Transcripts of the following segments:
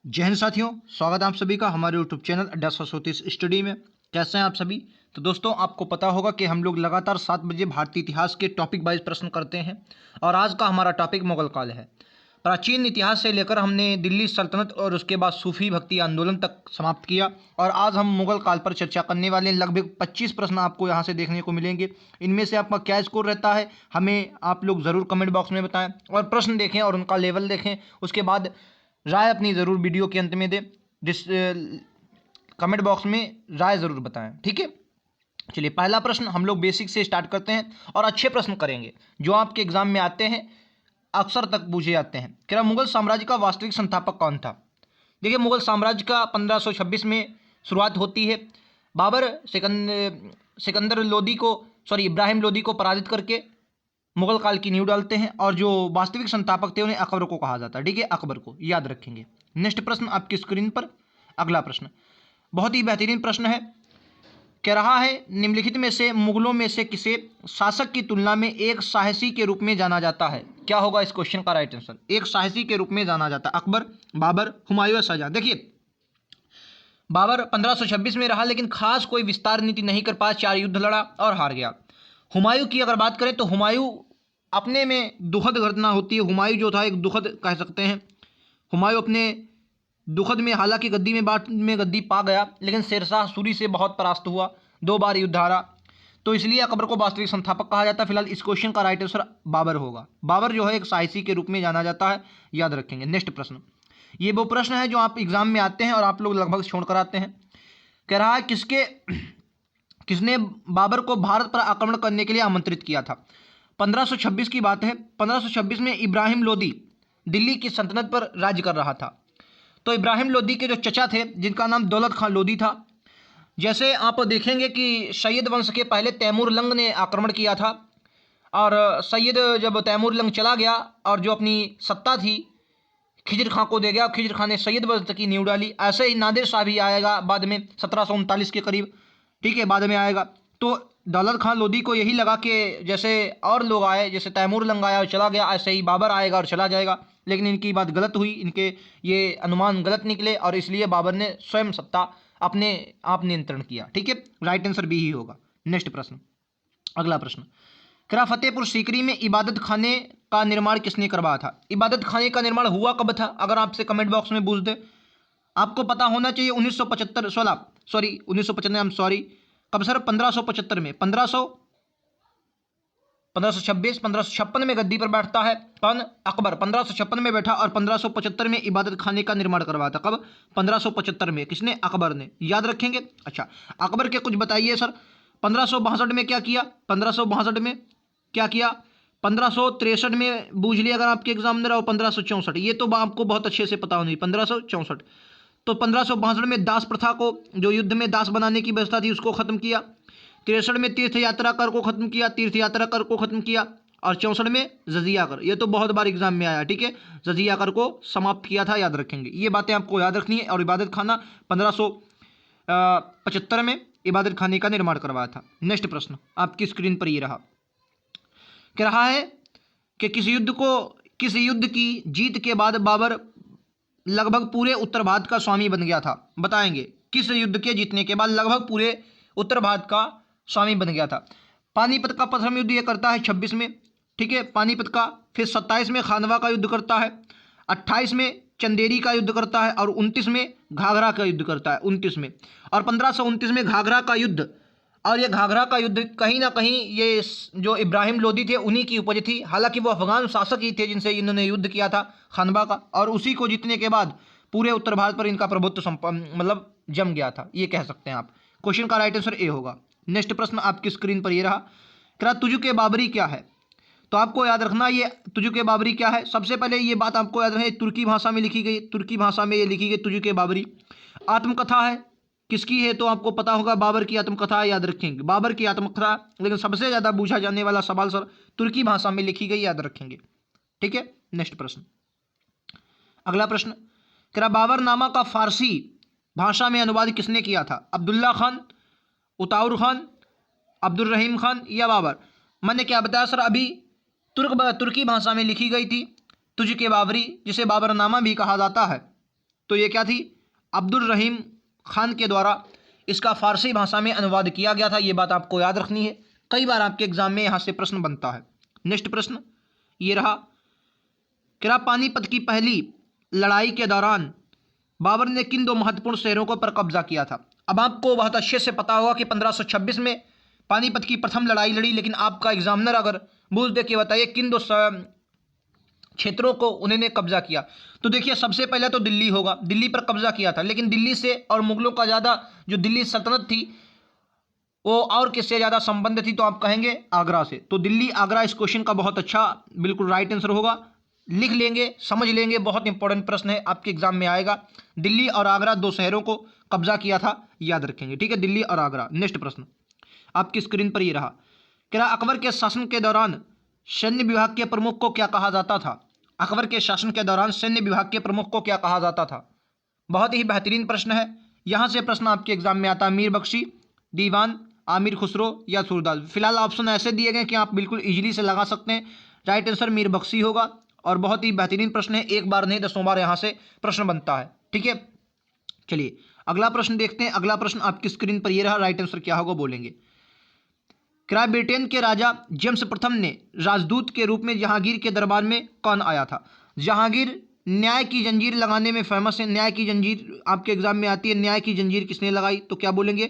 जय हिंद साथियों, स्वागत है आप सभी का हमारे यूट्यूब चैनल अड्डा 730 स्टडी में। कैसे हैं आप सभी। तो दोस्तों, आपको पता होगा कि हम लोग लगातार 7 बजे भारतीय इतिहास के टॉपिक वाइज प्रश्न करते हैं और आज का हमारा टॉपिक मुगल काल है। प्राचीन इतिहास से लेकर हमने दिल्ली सल्तनत और उसके बाद सूफी भक्ति आंदोलन तक समाप्त किया और आज हम मुगल काल पर चर्चा करने वाले हैं। लगभग 25 प्रश्न आपको यहाँ से देखने को मिलेंगे। इनमें से आपका क्या स्कोर रहता है हमें आप लोग ज़रूर कमेंट बॉक्स में बताएं और प्रश्न देखें और उनका लेवल देखें। उसके बाद राय अपनी ज़रूर वीडियो के अंत में दें। कमेंट बॉक्स में राय ज़रूर बताएं, ठीक है। चलिए, पहला प्रश्न हम लोग बेसिक से स्टार्ट करते हैं और अच्छे प्रश्न करेंगे जो आपके एग्जाम में आते हैं, अक्सर तक पूछे जाते हैं। क्या मुगल साम्राज्य का वास्तविक संस्थापक कौन था। देखिए, मुगल साम्राज्य का 1526 में शुरुआत होती है। बाबर सिकंदर लोदी को इब्राहिम लोदी को पराजित करके मुगल काल की नींव डालते हैं और जो वास्तविक संस्थापक थे उन्हें अकबर को कहा जाता है, ठीक है। अकबर को याद रखेंगे। नेक्स्ट प्रश्न आपकी स्क्रीन पर। अगला प्रश्न बहुत ही बेहतरीन प्रश्न है। कह रहा है, निम्नलिखित में से मुगलों में से किसे शासक की तुलना में एक साहसी के रूप में जाना जाता है। क्या होगा इस क्वेश्चन का राइट आंसर। एक साहसी के रूप में जाना जाता है। अकबर, बाबर, हुमायूं या शाहजहां। देखिए, बाबर 1526 में रहा लेकिन खास कोई विस्तार नीति नहीं कर पाया, 4 युद्ध लड़ा और हार गया। हुमायूं की अगर बात करें तो हुमायूं अपने में दुखद घटना होती है। हुमायूं जो था एक दुखद कह सकते हैं। हुमायूं अपने दुखद में हालांकि गद्दी पा गया लेकिन शेरशाह सूरी से बहुत परास्त हुआ, 2 बार युद्ध हारा, तो इसलिए अकबर को वास्तविक संस्थापक कहा जाता है। फिलहाल इस क्वेश्चन का राइट आंसर बाबर होगा। बाबर जो है एक साहसी के रूप में जाना जाता है, याद रखेंगे। नेक्स्ट प्रश्न, ये वो प्रश्न है जो आप एग्जाम में आते हैं और आप लोग लगभग छोड़ कर आते हैं। कह रहा है, किसने बाबर को भारत पर आक्रमण करने के लिए आमंत्रित किया था। 1526 की बात है। 1526 में इब्राहिम लोदी दिल्ली की सल्तनत पर राज्य कर रहा था। तो इब्राहिम लोदी के जो चचा थे जिनका नाम दौलत खान लोदी था, जैसे आप देखेंगे कि सैयद वंश के पहले तैमूर लंग ने आक्रमण किया था और सैयद जब तैमूर लंग चला गया और जो अपनी सत्ता थी खिजर खां को दे गया, खिजर खां ने सैयद वंश की नींव डाली। ऐसे ही नादिर शाह भी आएगा बाद में 1739 के करीब, ठीक है, बाद में आएगा। तो दौलत खान लोदी को यही लगा कि जैसे और लोग आए, जैसे तैमूर लंग आया और चला गया, ऐसे ही बाबर आएगा और चला जाएगा। लेकिन इनकी बात गलत हुई, इनके ये अनुमान गलत निकले और इसलिए बाबर ने स्वयं सत्ता अपने आप नियंत्रण किया, ठीक है। राइट आंसर बी ही होगा। नेक्स्ट प्रश्न, अगला प्रश्न। करा फतेहपुर सीकरी में इबादत खाने का निर्माण किसने करवाया था। इबादत खाने का निर्माण हुआ कब था, अगर आपसे कमेंट बॉक्स में पूछ दे। आपको पता होना चाहिए 1975 कब सर, 1575 में, 1526 1556 में गद्दी पर बैठता है कौन, अकबर। 1556 में बैठा और 1575 में इबादत खाने का निर्माण करवाया था। कब, 1575 में। किसने, अकबर ने, याद रखेंगे। अच्छा, अकबर के कुछ बताइए सर। 1562 में क्या किया, 1562 में क्या किया, 1563 में बूझ लिया अगर आपके एग्जामिनर, और 1564 ये तो आपको बहुत अच्छे से पता होनी। 1564 तो 1562 में दास प्रथा को, जो युद्ध में दास बनाने की व्यवस्था थी, उसको खत्म किया। 63 में तीर्थ यात्रा कर को खत्म किया, और 64 में जजिया कर। ये तो बहुत बार एग्जाम में आया, ठीक है। जजिया कर को समाप्त किया था, याद रखेंगे। ये बातें आपको याद रखनी है। और इबादत खाना 1575 में इबादत खाने का निर्माण करवाया था। नेक्स्ट प्रश्न आपकी स्क्रीन पर ये रहा। कह रहा है कि किस युद्ध की जीत के बाद बाबर लगभग पूरे उत्तर भारत का स्वामी बन गया था। बताएंगे किस युद्ध के जीतने के बाद लगभग पूरे उत्तर भारत का स्वामी बन गया था। पानीपत का प्रथम युद्ध ये करता है 26 में, ठीक है, पानीपत का। फिर 27 में खानवा का युद्ध करता है, 28 में चंदेरी का युद्ध करता है और 29 में घाघरा का युद्ध करता है, 29 में। और 1529 में घाघरा का युद्ध, और ये घाघरा का युद्ध कहीं ना कहीं ये जो इब्राहिम लोदी थे उन्हीं की उपज थी। हालांकि वो अफगान शासक ही थे जिनसे इन्होंने युद्ध किया था खानवा का, और उसी को जीतने के बाद पूरे उत्तर भारत पर इनका प्रभुत्व मतलब जम गया था, ये कह सकते हैं आप। क्वेश्चन का राइट आंसर ए होगा। नेक्स्ट प्रश्न आपकी स्क्रीन पर ये रहा। क्या तुजुक बाबरी क्या है। तो आपको याद रखना ये तुजुक बाबरी क्या है। सबसे पहले ये बात आपको याद रहे, तुर्की भाषा में लिखी गई, तुर्की भाषा में ये लिखी गई तुजुक बाबरी। आत्मकथा है, किसकी है तो आपको पता होगा, बाबर की आत्मकथा, याद रखेंगे, बाबर की आत्मकथा। लेकिन सबसे ज़्यादा पूछा जाने वाला सवाल सर तुर्की भाषा में लिखी गई, याद रखेंगे, ठीक है। नेक्स्ट प्रश्न, अगला प्रश्न। क्या बाबरनामा का फारसी भाषा में अनुवाद किसने किया था। अब्दुल्ला खान, उताउर खान, अब्दुल रहीम खान या बाबर। मैंने क्या बताया सर, अभी तुर्की भाषा में लिखी गई थी तुजुक बाबरी, जिसे बाबरनामा भी कहा जाता है। तो ये क्या थी, अब्दुल रहीम खान के द्वारा इसका फारसी भाषा में अनुवाद किया गया था। ये बात आपको याद रखनी है, कई बार आपके एग्जाम में यहाँ से प्रश्न बनता है। नेक्स्ट प्रश्न ये रहा, क्या पानीपत की पहली लड़ाई के दौरान बाबर ने किन दो महत्वपूर्ण शहरों को पर कब्जा किया था। अब आपको बहुत अच्छे से पता होगा कि 1526 में पानीपत की प्रथम लड़ाई लड़ी, लेकिन आपका एग्जामिनर अगर बूझ दे के बताइए किन दो क्षेत्रों को उन्होंने कब्जा किया, तो देखिए सबसे पहले तो दिल्ली होगा, दिल्ली पर कब्जा किया था। लेकिन दिल्ली से और मुगलों का ज़्यादा जो दिल्ली सल्तनत थी वो और किससे ज़्यादा संबंध थी, तो आप कहेंगे आगरा से। तो दिल्ली आगरा इस क्वेश्चन का बहुत अच्छा बिल्कुल राइट आंसर होगा, लिख लेंगे, समझ लेंगे, बहुत इंपॉर्टेंट प्रश्न है, आपके एग्जाम में आएगा। दिल्ली और आगरा दो शहरों को कब्जा किया था, याद रखेंगे, ठीक है, दिल्ली और आगरा। नेक्स्ट प्रश्न आपकी स्क्रीन पर ये रहा, क्या अकबर के शासन के दौरान सैन्य विभाग के प्रमुख को क्या कहा जाता था। अकबर के शासन के दौरान सैन्य विभाग के प्रमुख को क्या कहा जाता था। बहुत ही बेहतरीन प्रश्न है, यहाँ से प्रश्न आपके एग्जाम में आता है, मीर बख्शी, दीवान, आमिर खुसरो या सूरदास। फिलहाल ऑप्शन ऐसे दिए गए कि आप बिल्कुल इजीली से लगा सकते हैं। राइट आंसर मीर बख्शी होगा, और बहुत ही बेहतरीन प्रश्न है, एक बार नहीं 10 बार यहाँ से प्रश्न बनता है, ठीक है। चलिए अगला प्रश्न देखते हैं। अगला प्रश्न आपकी स्क्रीन पर ये रहा, राइट आंसर क्या होगा बोलेंगे। क्या ब्रिटेन के राजा जेम्स प्रथम ने राजदूत के रूप में जहांगीर के दरबार में कौन आया था। जहांगीर न्याय की जंजीर लगाने में फेमस है, न्याय की जंजीर आपके एग्जाम में आती है, न्याय की जंजीर किसने लगाई, तो क्या बोलेंगे,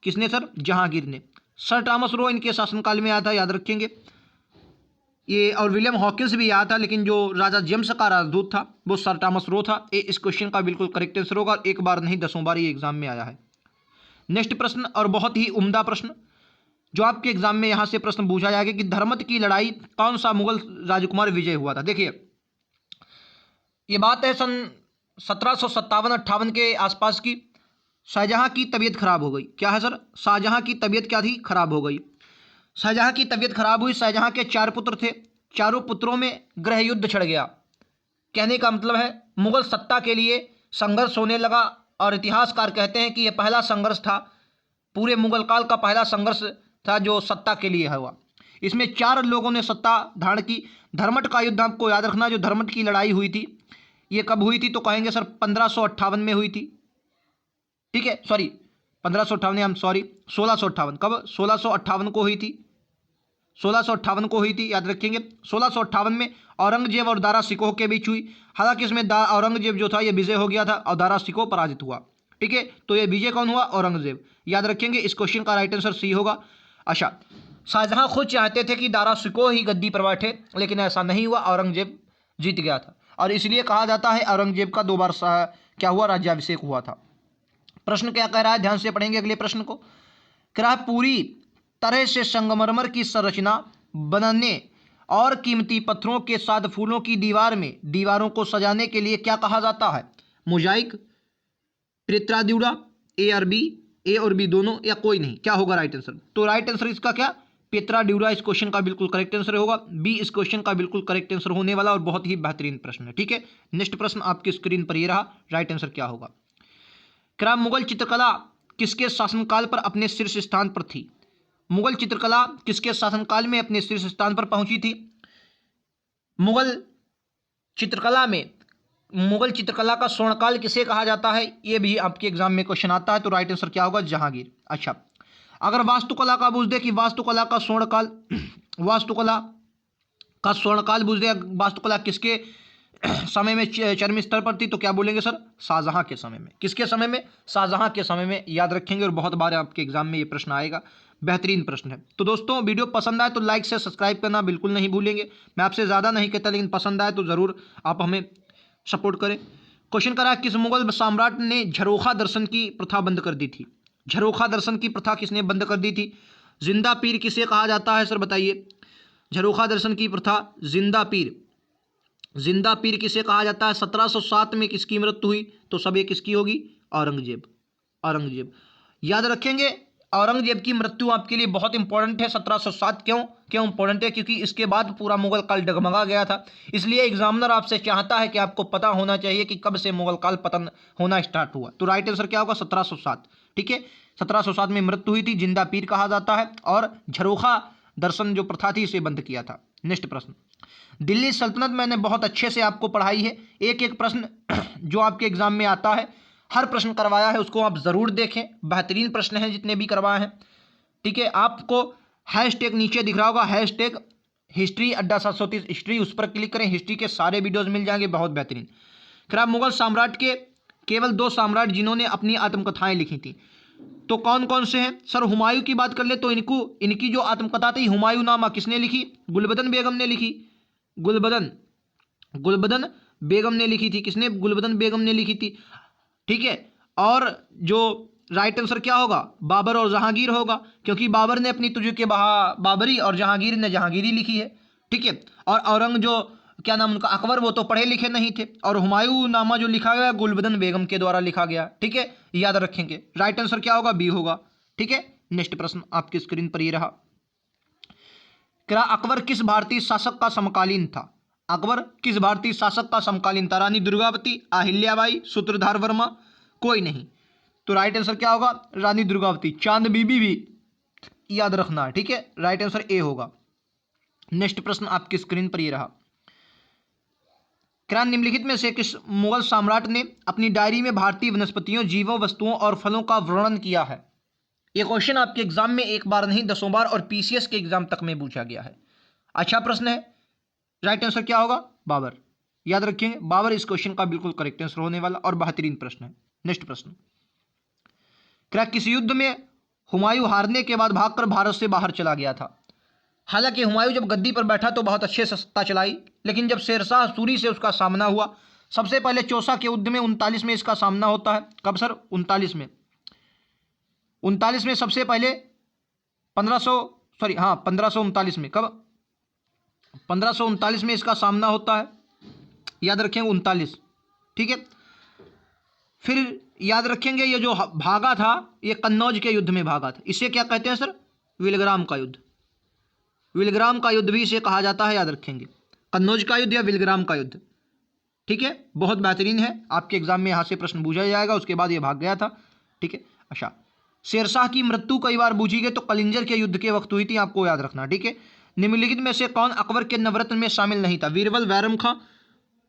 किसने सर, जहांगीर ने। सर थॉमस रो इनके शासनकाल में आया था, याद रखेंगे ये, और विलियम हॉकिंस भी आया था, लेकिन जो राजा जेम्स का राजदूत था वो सर थॉमस रो था। ये इस क्वेश्चन का बिल्कुल करेक्ट आंसर होगा, एक बार नहीं 10 बार ये एग्जाम में आया है। नेक्स्ट प्रश्न, और बहुत ही उम्दा प्रश्न जो आपके एग्जाम में यहां से प्रश्न पूछा जाएगा कि धर्मत की लड़ाई कौन सा मुगल राजकुमार विजय हुआ था। देखिए ये बात है सन 1757-58 के आसपास की। शाहजहां की तबीयत खराब हो गई, क्या है सर, शाहजहां की तबीयत क्या थी, खराब हो गई। शाहजहां की तबीयत खराब हुई, शाहजहां के 4 पुत्र थे, चारों पुत्रों में गृह युद्ध छिड़ गया। कहने का मतलब है मुगल सत्ता के लिए संघर्ष होने लगा, और इतिहासकार कहते हैं कि यह पहला संघर्ष था, पूरे मुगल काल का पहला संघर्ष था जो सत्ता के लिए हुआ। इसमें 4 लोगों ने सत्ता धारण की। धर्मट का युद्ध आपको याद रखना, जो धर्मट की लड़ाई हुई थी ये कब हुई थी, तो कहेंगे सर 1558 में हुई थी, ठीक है, सॉरी 1558 हम सॉरी 1658, कब, 1658 को हुई थी, 1658 को हुई थी, याद रखेंगे। 1658 में औरंगजेब और दारा शिकोह के बीच हुई। हालांकि इसमें औरंगजेब जो था ये विजय हो गया था और दारा शिकोह पराजित हुआ, ठीक है। तो ये विजय कौन हुआ, औरंगजेब, याद रखेंगे। इस क्वेश्चन का राइट आंसर सी होगा। अच्छा, शाहजहां खुद चाहते थे कि दारा शिकोह ही गद्दी पर बैठे, लेकिन ऐसा नहीं हुआ, औरंगजेब जीत गया था, और इसलिए कहा जाता है औरंगजेब का 2 बार क्या हुआ, राज्याभिषेक हुआ था। प्रश्न क्या कह रहा है, ध्यान से पढ़ेंगे अगले प्रश्न को। क्या पूरी तरह से संगमरमर की संरचना बनाने और कीमती पत्थरों के साथ फूलों की दीवारों को सजाने के लिए क्या कहा जाता है। मोजाइक, पित्राड्यूरा, ए और बी दोनों, या कोई नहीं, क्या होगा राइट आंसर। तो राइट आंसर इसका क्या, पित्राड्यूरा इस क्वेश्चन का बिल्कुल करेक्ट आंसर होगा, बी इस क्वेश्चन का बिल्कुल करेक्ट आंसर होने वाला, और बहुत ही बेहतरीन प्रश्न है, ठीक है। नेक्स्ट प्रश्न आपकी स्क्रीन पर ये रहा, राइट आंसर क्या होगा। क्या मुगल चित्रकला किसके शासनकाल पर अपने शीर्ष स्थान पर थी। मुगल चित्रकला किसके शासनकाल में अपने शीर्ष स्थान पर पहुंची थी। मुगल चित्रकला का स्वर्णकाल किसे कहा जाता है, यह भी आपके एग्जाम में क्वेश्चन आता है, तो राइट आंसर क्या होगा, जहांगीर। अच्छा, अगर वास्तुकला का पूछ दे कि वास्तुकला का स्वर्णकाल पूछ दे, वास्तुकला किसके समय में चरम स्तर पर थी, तो क्या बोलेंगे सर, शाहजहां के समय में। किसके समय में, शाहजहां के समय में, याद रखेंगे, और बहुत बार आपके एग्जाम में ये प्रश्न आएगा, बेहतरीन प्रश्न है। तो दोस्तों वीडियो पसंद आए तो लाइक से सब्सक्राइब करना बिल्कुल नहीं भूलेंगे। मैं आपसे ज़्यादा नहीं कहता, लेकिन पसंद आए तो ज़रूर आप हमें सपोर्ट करें। क्वेश्चन करा, किस मुगल सम्राट ने झरोखा दर्शन की प्रथा बंद कर दी थी। झरोखा दर्शन की प्रथा किसने बंद कर दी थी। जिंदा पीर किसे कहा जाता है सर, बताइए। झरोखा दर्शन की प्रथा, जिंदा पीर किसे कहा जाता है। 1707 में किसकी मृत्यु हुई, तो सब ये किसकी होगी, औरंगजेब। याद रखेंगे, औरंगजेब की मृत्यु आपके लिए बहुत इंपॉर्टेंट है। 1707 क्यों इंपॉर्टेंट है, क्योंकि इसके बाद पूरा मुगल काल डगमगा गया था। इसलिए एग्जामिनर आपसे चाहता है कि आपको पता होना चाहिए कि कब से मुगल काल पतन होना स्टार्ट हुआ। तो राइट आंसर क्या होगा, 1707, ठीक है। 1707 में मृत्यु हुई थी, जिंदा पीर कहा जाता है, और झरोखा दर्शन जो प्रथा थी इसे बंद किया था। नेक्स्ट प्रश्न, दिल्ली सल्तनत मैंने बहुत अच्छे से आपको पढ़ाई है, एक एक प्रश्न जो आपके एग्जाम में आता है, हर प्रश्न करवाया है, उसको आप ज़रूर देखें, बेहतरीन प्रश्न हैं जितने भी करवाए हैं। ठीक है, आपको हैशटैग नीचे दिख रहा होगा, हैशटैग हिस्ट्री अड्डा 730 हिस्ट्री, उस पर क्लिक करें, हिस्ट्री के सारे वीडियोज़ मिल जाएंगे, बहुत बेहतरीन। फिर आप मुगल साम्राज्य के केवल 2 सम्राट जिन्होंने अपनी आत्मकथाएं लिखी थी, तो कौन कौन से हैं? सर हुमायूं की बात कर ले तो इनकी जो आत्मकथा थी हुमायूं नामा किसने लिखी? गुलबदन बेगम ने लिखी। गुलबदन बेगम ने लिखी थी। किसने? गुलबदन बेगम ने लिखी थी। ठीक है, और जो राइट आंसर क्या होगा? बाबर और जहांगीर होगा, क्योंकि बाबर ने अपनी तुझ के बहा बाबरी और जहांगीर ने जहांगीरी लिखी है। ठीक है, और औरंग जो क्या नाम उनका, अकबर, वो तो पढ़े लिखे नहीं थे, और हुमायूं नामा जो लिखा गया गुलबदन बेगम के द्वारा लिखा गया। ठीक है, याद रखेंगे, राइट आंसर क्या होगा? बी होगा। ठीक है, नेक्स्ट प्रश्न आपकी स्क्रीन पर ये रहा। क्या अकबर किस भारतीय शासक का समकालीन था? अकबर किस भारतीय शासक का समकालीन था? रानी दुर्गावती, अहिल्याबाई, सूत्रधार वर्मा, कोई नहीं। तो राइट आंसर क्या होगा? रानी दुर्गावती। चांद बीबी भी याद रखना है। ठीक है, राइट आंसर ए होगा। नेक्स्ट प्रश्न आपकी स्क्रीन पर ये रहा। क्या निम्नलिखित में से किस मुगल सम्राट ने अपनी डायरी में भारतीय वनस्पतियों, जीवों, वस्तुओं और फलों का वर्णन किया है? ये क्वेश्चन आपके एग्जाम में एक बार नहीं 10 बार और पीसीएस के एग्जाम तक में पूछा गया है। अच्छा प्रश्न है। राइट आंसर क्या होगा? बाबर। याद रखेंगे, बाबर इस क्वेश्चन का बिल्कुल करेक्ट आंसर होने वाला और बेहतरीन प्रश्न है। नेक्स्ट प्रश्न, क्या किस युद्ध में हुमायूं हारने के बाद भागकर भारत से बाहर चला गया था? हालांकि हुमायूं जब गद्दी पर बैठा तो बहुत अच्छे से सत्ता चलाई, लेकिन जब शेरशाह सूरी से उसका सामना हुआ, सबसे पहले चौसा के युद्ध में 39 में इसका सामना होता है। कब सर? 39 में। 39 में सबसे पहले 1539 में। कब? 1539 में इसका सामना होता है। याद रखेंगे 39। ठीक है, फिर याद रखेंगे ये जो भागा था ये कन्नौज के युद्ध में भागा था। इसे क्या कहते हैं सर? विलग्राम का युद्ध। विलग्राम का युद्ध भी इसे कहा जाता है। याद रखेंगे, कन्नौज का युद्ध या विलग्राम का युद्ध। ठीक है, बहुत बेहतरीन है, आपके एग्जाम में यहाँ से प्रश्न पूछा जाएगा। उसके बाद ये भाग गया था। ठीक है, अच्छा, शेरशाह की मृत्यु कई बार बूझी गई तो कलिंजर के युद्ध के वक्त हुई थी, आपको याद रखना। ठीक है, निम्नलिखित में से कौन अकबर के नवरत्न में शामिल नहीं था? बीरबल, बैरम खां,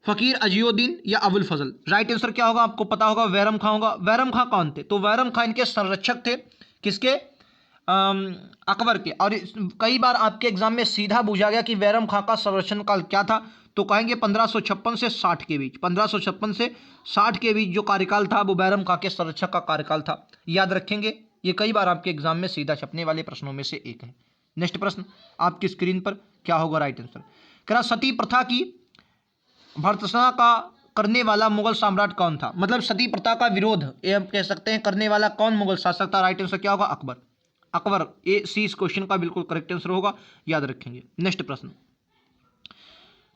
फकीर अजियुद्दीन या अबुल फजल? राइट आंसर क्या होगा? आपको पता होगा, बैरम खां होगा। बैरम खां कौन थे? तो बैरम खां इनके संरक्षक थे। किसके? अकबर के। और कई बार आपके एग्जाम में सीधा पूछा गया कि बैरम खां का संरक्षण काल क्या था, तो कहेंगे 1556 से 60 के बीच। 1556 से 60 के बीच जो कार्यकाल था वो बैरम खां के संरक्षक का कार्यकाल था। याद रखेंगे, ये कई बार आपके एग्जाम में सीधा छपने वाले प्रश्नों में से एक है। नेक्स्ट प्रश्न आपकी स्क्रीन पर क्या होगा? राइट आंसर, क्या सती प्रथा की भर्त्सना का करने वाला मुगल सम्राट कौन था? मतलब सती प्रथा का विरोध ये हम कह सकते हैं करने वाला कौन मुगल शासक था? राइट आंसर क्या होगा? अकबर। अकबर, ए सी इस क्वेश्चन का बिल्कुल करेक्ट आंसर होगा। याद रखेंगे। नेक्स्ट प्रश्न,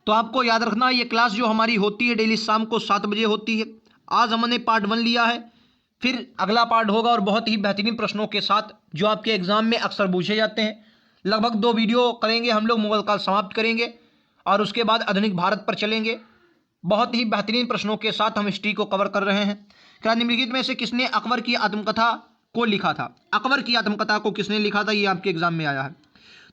तो आपको याद रखना ये क्लास जो हमारी होती है डेली शाम को 7 बजे होती है। आज हमने पार्ट 1 लिया है, फिर अगला पार्ट होगा और बहुत ही बेहतरीन प्रश्नों के साथ जो आपके एग्जाम में अक्सर पूछे जाते हैं। लगभग 2 वीडियो करेंगे हम लोग, मुगल काल समाप्त करेंगे और उसके बाद आधुनिक भारत पर चलेंगे। बहुत ही बेहतरीन प्रश्नों के साथ हम हिस्ट्री को कवर कर रहे हैं। क्या निम्नलिखित में से किसने अकबर की आत्मकथा को लिखा था? अकबर की आत्मकथा को किसने लिखा था? ये आपके एग्जाम में आया है।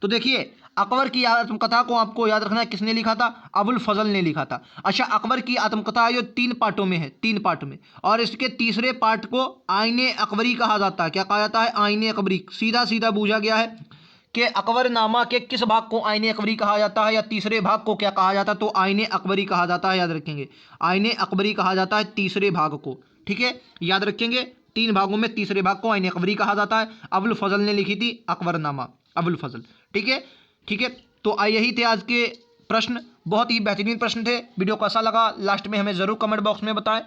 तो देखिए, अकबर की आत्मकथा को आपको याद रखना है किसने लिखा था? अबुल फजल ने लिखा था। अच्छा, अकबर की आत्मकथा जो 3 पार्टों में है, 3 पार्ट में, और इसके तीसरे पार्ट को आईने अकबरी कहा जाता है। क्या कहा जाता है? आईने अकबरी। सीधा सीधा पूछा गया है कि अकबरनामा के किस भाग को आईने अकबरी कहा जाता है, या तीसरे भाग को क्या कहा जाता है? तो आईने अकबरी कहा जाता है। याद रखेंगे, आईने अकबरी कहा जाता है तीसरे भाग को। ठीक है, याद रखेंगे, 3 भागों में तीसरे भाग को आईने अकबरी कहा जाता है। अबुल फजल ने लिखी थी अकबरनामा, अबुल फजल। ठीक है, ठीक है, तो यही थे आज के प्रश्न। बहुत ही बेहतरीन प्रश्न थे। वीडियो कैसा लगा लास्ट में हमें ज़रूर कमेंट बॉक्स में बताएं।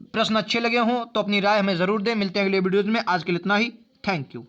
प्रश्न अच्छे लगे हों तो अपनी राय हमें ज़रूर दें। मिलते हैं अगले वीडियोज़ में। आज के लिए इतना ही। Thank you.